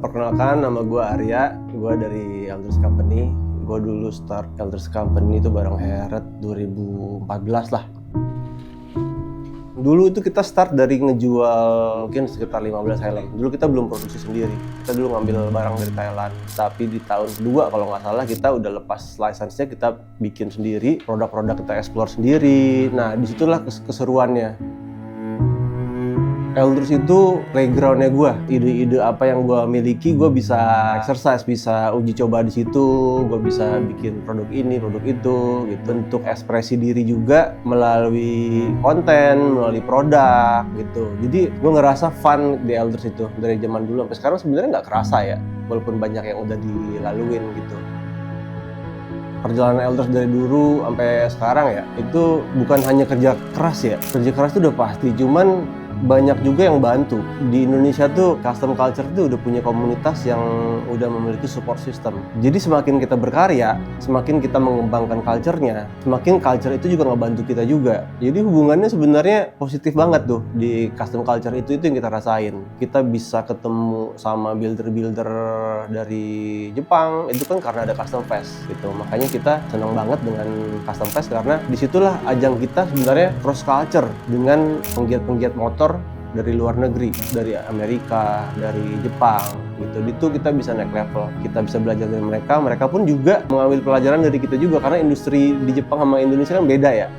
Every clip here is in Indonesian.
Perkenalkan, nama gue Arya, gue dari Elders Company. Gue dulu start Elders Company itu bareng Heret 2014 lah. Dulu itu kita start dari ngejual mungkin sekitar 15 helm. Dulu kita belum produksi sendiri, kita dulu ngambil barang dari Thailand. Tapi di tahun kedua kalau nggak salah kita udah lepas license-nya, kita bikin sendiri, produk-produk kita explore sendiri. Nah disitulah keseruannya. Elders itu playground-nya gue. Ide-ide apa yang gue miliki, gue bisa exercise, bisa uji coba di situ, gue bisa bikin produk ini, produk itu, gitu. Bentuk ekspresi diri juga melalui konten, melalui produk, gitu. Jadi gue ngerasa fun di Elders itu dari zaman dulu sampai sekarang sebenarnya nggak kerasa ya, walaupun banyak yang udah dilaluin gitu. Perjalanan Elders dari dulu sampai sekarang ya, itu bukan hanya kerja keras ya. Kerja keras itu udah pasti, cuman banyak juga yang bantu. Di Indonesia tuh custom culture tuh udah punya komunitas yang udah memiliki support system. Jadi semakin kita berkarya, semakin kita mengembangkan culture-nya, semakin culture itu juga ngebantu kita juga. Jadi hubungannya sebenarnya positif banget tuh di custom culture itu yang kita rasain. Kita bisa ketemu sama builder-builder dari Jepang, itu kan karena ada custom fest gitu. Makanya kita senang banget dengan custom fest karena disitulah ajang kita sebenarnya cross culture dengan penggiat-penggiat motor dari luar negeri, dari Amerika, dari Jepang gitu. Itu kita bisa naik level, kita bisa belajar dari mereka. Mereka pun juga mengambil pelajaran dari kita juga karena industri di Jepang sama Indonesia kan beda ya.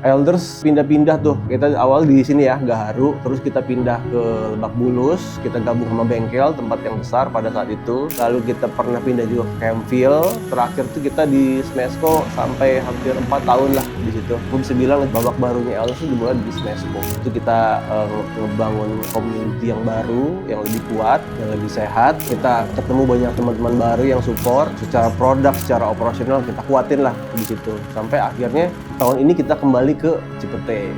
Elders pindah-pindah tuh, kita awal di sini ya, Gaharu, terus kita pindah ke Lebak Bulus, kita gabung sama bengkel, tempat yang besar pada saat itu. Lalu kita pernah pindah juga ke Campville, terakhir tuh kita di Smesco sampai hampir 4 tahun lah di situ. Gue bisa bilang babak barunya Elders itu dimulai di Smesco. Itu kita ngebangun community yang baru, yang lebih kuat, yang lebih sehat. Kita ketemu banyak teman-teman baru yang support, secara produk, secara operasional kita kuatin lah di situ. Sampai akhirnya tahun ini kita kembali ke Cipete.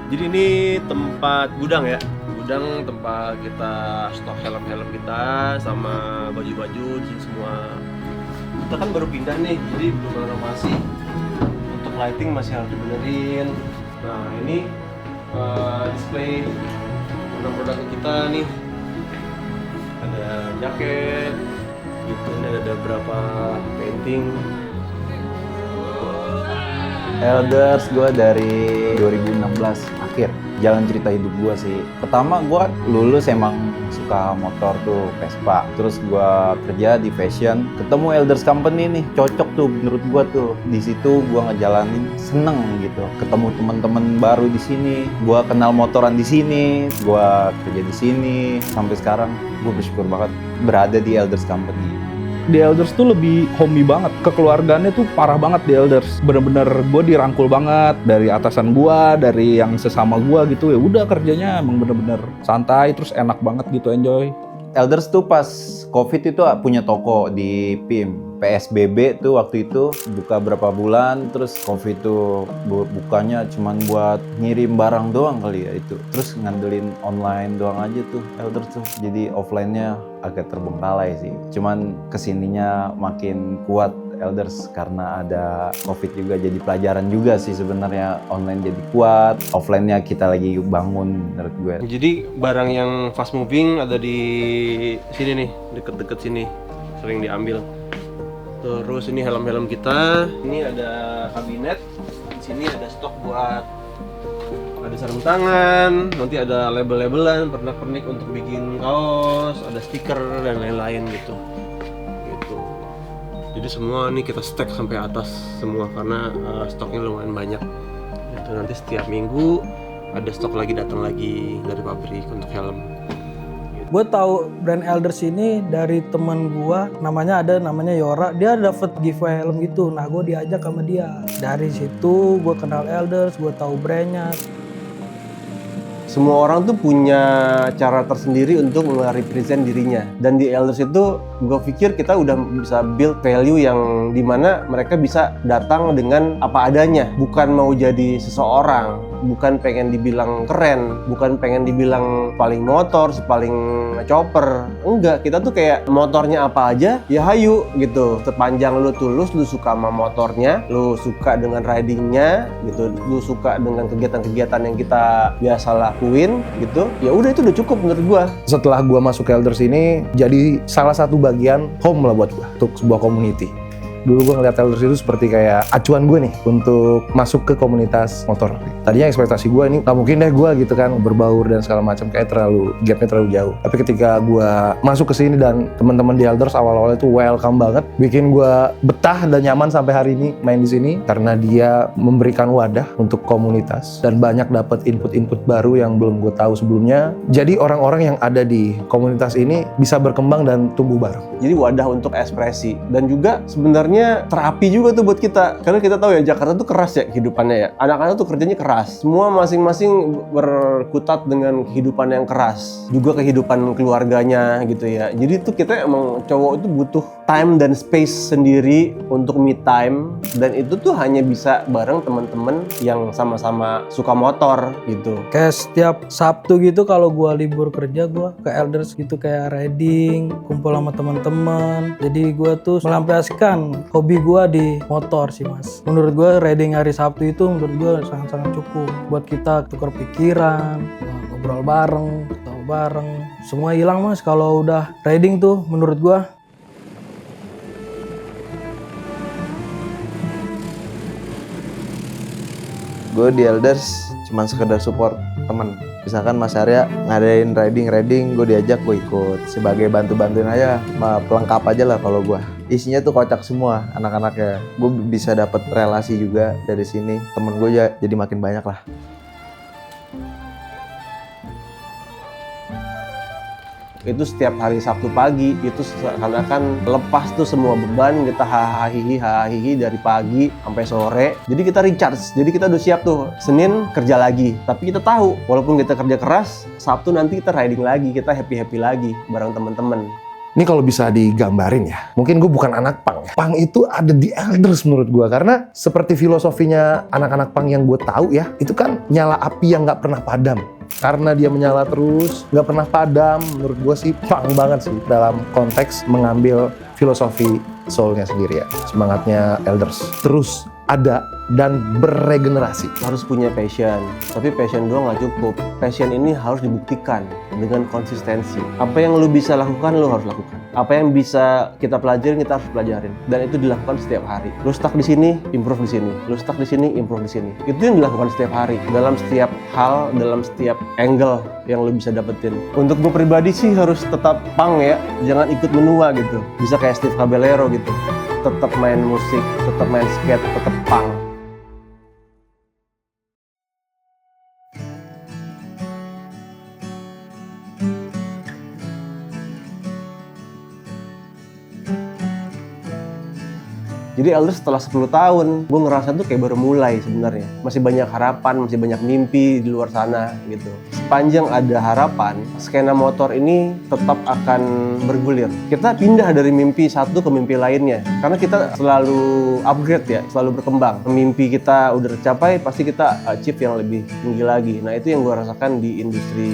Jadi ini tempat gudang ya, gudang tempat kita stok helm-helm kita sama baju-baju di sini semua. Kita kan baru pindah nih, jadi belum renovasi. Untuk lighting masih harus dibenerin. Nah ini display produk-produk kita nih. Ada jaket, gitu. Ini ada beberapa painting. Elders gue dari 2016 akhir. Jalan cerita hidup gue sih. Pertama gue lulus emang suka motor tuh, Vespa. Terus gue kerja di fashion. Ketemu Elders Company nih, cocok tuh menurut gue tuh. Di situ gue ngejalanin seneng gitu. Ketemu teman-teman baru di sini. Gue kenal motoran di sini. Gue kerja di sini. Sampai sekarang gue bersyukur banget berada di Elders Company. Di Elders tuh lebih homey banget, kekeluargaannya tuh parah banget di Elders. Bener-bener gue dirangkul banget dari atasan gue, dari yang sesama gue gitu. Ya udah kerjanya emang bener-bener santai, terus enak banget gitu, enjoy. Elders tuh pas COVID itu punya toko di PIM. PSBB tuh waktu itu buka berapa bulan, terus COVID tuh bukanya cuman buat ngirim barang doang kali ya itu. Terus ngandelin online doang aja tuh Elders tuh. Jadi offline-nya agak terbengkalai sih. Cuman kesininya makin kuat Elders karena ada COVID juga, jadi pelajaran juga sih sebenarnya. Online jadi kuat, offline-nya kita lagi bangun menurut gue. Jadi barang yang fast moving ada di sini nih, deket-deket sini, sering diambil. Terus ini helm-helm kita, ini ada kabinet, di sini ada stok buat ada sarung tangan, nanti ada label-labelan, pernak-pernik untuk bikin kaos, ada stiker dan lain-lain gitu. Jadi semua ini kita stack sampai atas semua karena stoknya lumayan banyak. Itu nanti setiap minggu ada stok lagi datang lagi dari pabrik untuk helm. Gue tahu brand Elders ini dari temen gue, namanya Yora. Dia dapet giveaway helm gitu. Nah gue diajak sama dia. Dari situ gue kenal Elders, gue tahu brandnya. Semua orang tuh punya cara tersendiri untuk merepresent dirinya. Dan di Elders itu gue pikir kita udah bisa build value yang dimana mereka bisa datang dengan apa adanya. Bukan mau jadi seseorang. bukan pengen dibilang keren, bukan pengen dibilang paling motor, paling chopper. Enggak, kita tuh kayak motornya apa aja, ya hayu gitu. Sepanjang lu tulus, lu suka sama motornya, lu suka dengan ridingnya gitu, lu suka dengan kegiatan-kegiatan yang kita biasa lakuin gitu, ya udah itu udah cukup menurut gua. Setelah gua masuk ke Elders ini, jadi salah satu bagian home lah buat gua untuk sebuah community. Dulu gue ngeliat Elders itu seperti kayak acuan gue nih untuk masuk ke komunitas motor. Tadinya ekspektasi gue ini gak mungkin deh gue gitu kan berbaur dan segala macam, kayak gapnya terlalu jauh. Tapi ketika gue masuk ke sini dan teman-teman di Elders awal-awal itu welcome banget, bikin gue betah dan nyaman sampai hari ini main di sini karena dia memberikan wadah untuk komunitas dan banyak dapat input-input baru yang belum gue tahu sebelumnya. Jadi orang-orang yang ada di komunitas ini bisa berkembang dan tumbuh bareng. Jadi wadah untuk ekspresi dan juga sebenarnya terapi juga tuh buat kita, karena kita tahu ya Jakarta tuh keras ya kehidupannya ya, anak-anak tuh kerjanya keras, semua masing-masing berkutat dengan kehidupan yang keras, juga kehidupan keluarganya gitu ya. Jadi tuh kita emang cowok itu butuh time dan space sendiri untuk me time, dan itu tuh hanya bisa bareng teman-teman yang sama-sama suka motor gitu. Kayak setiap Sabtu gitu kalau gua libur kerja, gua ke Elders gitu kayak riding, kumpul sama teman-teman. Jadi gua tuh melampiaskan hobi gua di motor sih mas. Menurut gua riding hari Sabtu itu menurut gua sangat-sangat cukup buat kita tukar pikiran, ngobrol bareng, ketawa bareng. Semua hilang mas kalau udah riding tuh menurut gua. Gue di Elders cuman sekedar support temen. Misalkan Mas Arya ngadain riding, gue diajak, gue ikut sebagai bantu-bantuin aja, pelengkap aja lah kalau gue. Isinya tuh kocak semua anak-anaknya. Gue bisa dapet relasi juga dari sini. Temen gue jadi makin banyak lah. Itu setiap hari Sabtu pagi itu seakan-akan lepas tuh semua beban, kita hahihi dari pagi sampai sore. Jadi kita recharge, jadi kita udah siap tuh Senin kerja lagi. Tapi kita tahu walaupun kita kerja keras, Sabtu nanti kita riding lagi, kita happy lagi bareng teman-teman. Ini kalau bisa digambarin ya, mungkin gue bukan anak punk ya. Punk itu ada di Elders menurut gue, karena seperti filosofinya anak-anak punk yang gue tahu ya, itu kan nyala api yang nggak pernah padam. Karena dia menyala terus, nggak pernah padam, menurut gue sih punk banget sih dalam konteks mengambil filosofi soulnya sendiri ya. Semangatnya Elders terus ada dan beregenerasi. Harus punya passion, tapi passion doang nggak cukup. Passion ini harus dibuktikan dengan konsistensi. Apa yang lu bisa lakukan, lu harus lakukan. Apa yang bisa kita pelajarin, kita harus pelajarin. Dan itu dilakukan setiap hari. Lu stuck di sini, improve di sini. Lu stuck di sini, improve di sini. Itu yang dilakukan setiap hari, dalam setiap hal, dalam setiap angle yang lu bisa dapetin. Untuk gue pribadi sih harus tetap punk ya, jangan ikut menua gitu. Bisa kayak Steve Caballero gitu. Tetap main musik, tetap main skate, tetap punk. Jadi Elders setelah 10 tahun, gue ngerasa tuh kayak baru mulai sebenarnya. Masih banyak harapan, masih banyak mimpi di luar sana gitu. Sepanjang ada harapan, skena motor ini tetap akan bergulir. Kita pindah dari mimpi satu ke mimpi lainnya. Karena kita selalu upgrade ya, selalu berkembang. Mimpi kita udah tercapai, pasti kita achieve yang lebih tinggi lagi. Nah itu yang gue rasakan di industri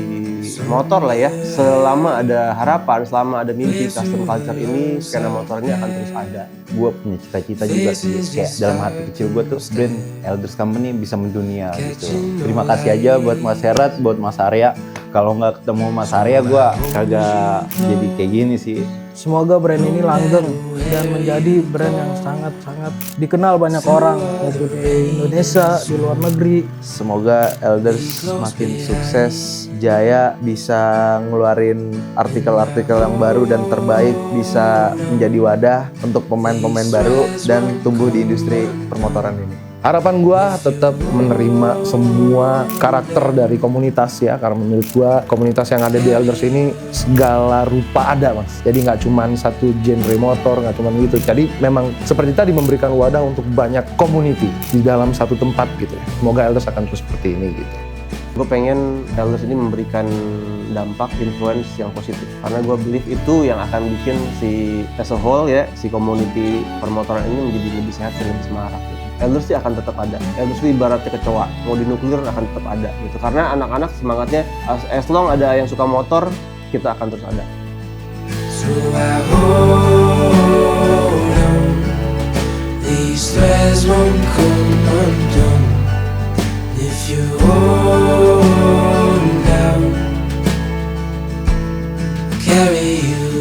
motor lah ya. Selama ada harapan, selama ada mimpi, custom culture ini, skena motornya akan terus ada. Gue punya cita-cita juga sih, kayak dalam hati kecil gue tuh brand Elders Company bisa mendunia gitu. Terima kasih aja buat Mas Herat, buat Mas Arya. Kalau nggak ketemu Mas Arya, gue kagak jadi kayak gini sih. Semoga brand ini langgeng dan menjadi brand yang sangat-sangat dikenal banyak orang maupun di Indonesia, di luar negeri. Semoga Elders makin sukses, jaya, bisa ngeluarin artikel-artikel yang baru dan terbaik, bisa menjadi wadah untuk pemain-pemain baru dan tumbuh di industri permotoran ini. Harapan gue tetap menerima semua karakter dari komunitas ya, karena menurut gue komunitas yang ada di Elders ini segala rupa ada mas. Jadi nggak cuma satu genre motor, nggak cuma gitu. Jadi memang seperti tadi memberikan wadah untuk banyak community di dalam satu tempat gitu ya. Semoga Elders akan terus seperti ini gitu. Gue pengen Elders ini memberikan dampak, influence yang positif. Karena gue believe itu yang akan bikin si as a whole ya, si community permotoran ini menjadi lebih sehat dan lebih semarak gitu. Elders sih akan tetap ada. Elders itu ibaratnya kecoa, mau dinuklir akan tetap ada gitu. Karena anak-anak semangatnya as long ada yang suka motor, kita akan terus ada. So I hold on, these threads won't come undone. If you hold down, carry you